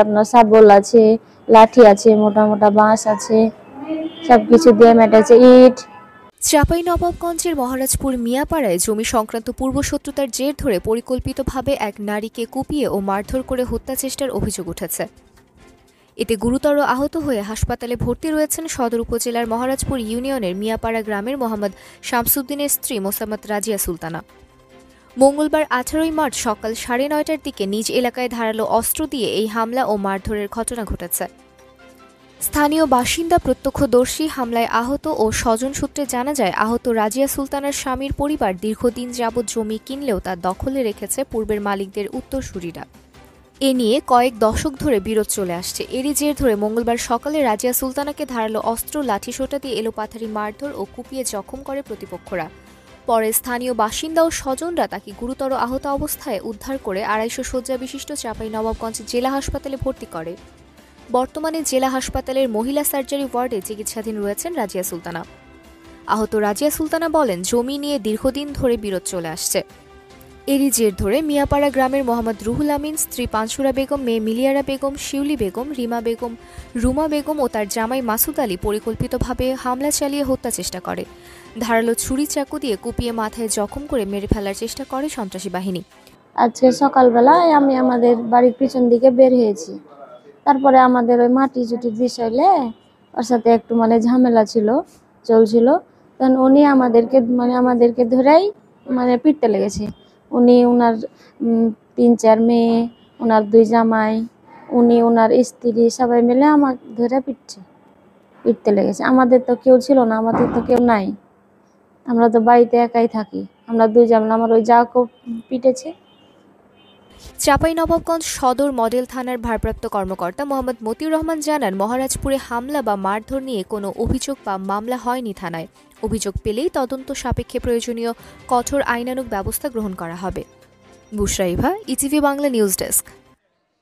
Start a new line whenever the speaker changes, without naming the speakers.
আপনার শাবল আছে, লাঠি আছে, মোটা মোটা বাঁশ আছে, সবকিছু দিয়ে মেটেছে, ইট।
চাঁপাইনবাবগঞ্জের মহারাজপুর মিয়াপাড়ায় জমি সংক্রান্ত পূর্বশত্রুতার জের ধরে পরিকল্পিতভাবে এক নারীকে কুপিয়ে ও মারধর করে হত্যা চেষ্টার অভিযোগ উঠেছে। এতে গুরুতর আহত হয়ে হাসপাতালে ভর্তি রয়েছেন সদর উপজেলার মহারাজপুর ইউনিয়নের মিয়াপাড়া গ্রামের মোহাম্মদ শামসুদ্দিনের স্ত্রী মোসাম্মদ রাজিয়া সুলতানা। মঙ্গলবার 18 মার্চ সকাল 9:30টার দিকে নিজ এলাকায় ধারালো অস্ত্র দিয়ে এই হামলা ও মারধরের ঘটনা ঘটেছে। স্থানীয় বাসিন্দা প্রত্যক্ষদর্শী হামলায় আহত ও স্বজন সূত্রে জানা যায়, আহত রাজিয়া সুলতানার স্বামীর পরিবার দীর্ঘদিন যাবৎ জমি কিনলেও তা দখলে রেখেছে পূর্বের মালিকদের উত্তরসূরিরা। এ নিয়ে কয়েক দশক ধরে বিরোধ চলে আসছে। এরই জের ধরে মঙ্গলবার সকালে রাজিয়া সুলতানাকে ধারালো অস্ত্র, লাঠিসোঁটা দিয়ে এলোপাথারি মারধর ও কুপিয়ে জখম করে প্রতিপক্ষরা। পরে স্থানীয় বাসিন্দা ও স্বজনরা তাকে গুরুতর আহত অবস্থায় উদ্ধার করে 250 শয্যা বিশিষ্ট চাঁপাইনবাবগঞ্জ জেলা হাসপাতালে ভর্তি করে। বর্তমানে জেলা হাসপাতালের মহিলা সার্জারি ওয়ার্ডে চিকিৎসাধীন রয়েছেন রাজিয়া সুলতানা। আহত রাজিয়া সুলতানা বলেন, জমি নিয়ে দীর্ঘদিন ধরে বিরোধ চলে আসছে। এরই জের ধরে মিয়াপাড়া গ্রামের মোহাম্মদ রুহুল আমিন, স্ত্রী পানসুরা বেগম, মেয়ে মিলিয়ারা বেগম, শিউলি বেগম, রিমা বেগম, রুমা বেগম ও তার জামাই মাসুদ আলী পরিকল্পিতভাবে হামলা চালিয়ে হত্যা চেষ্টা করে। ধারালো ছুরি চাকু দিয়ে কুপিয়ে মাথায় জখম করে মেরে ফেলার চেষ্টা করে সন্ত্রাসী বাহিনী।
আজকে সকালবেলায় আমি আমাদের বাড়ির পিছন দিকে বের হয়েছি। তারপরে আমাদের ওই মাটি চুটির বিষয়লে ওর সাথে একটু ঝামেলা চলছিল। তখন উনি আমাদেরকে ধরেই পিটতে লেগেছে। উনি ওনার 3-4 মেয়ে, ওনার 2 জামাই, উনি ওনার স্ত্রী সবাই মিলে আমার ধরে পিটতে লেগেছে। আমাদের তো কেউ ছিল না, আমাদের তো কেউ নাই, আমরা তো বাড়িতে একাই থাকি। আমরা 2 জামাই, আমার ওই যাকেও পিটেছে।
চাঁপাইনবাবগঞ্জ সদর মডেল থানার ভারপ্রাপ্ত কর্মকর্তা মোহাম্মদ মতিউর রহমান জানান, মহারাজপুরে হামলা বা মারধর নিয়ে কোনো অভিযোগ বা মামলা হয়নি থানায়। অভিযোগ পেলেই তদন্ত সাপেক্ষে প্রয়োজনীয় কঠোর আইনানুগ ব্যবস্থা গ্রহণ করা হবে। Bushra Eva, ETV Bangla news desk.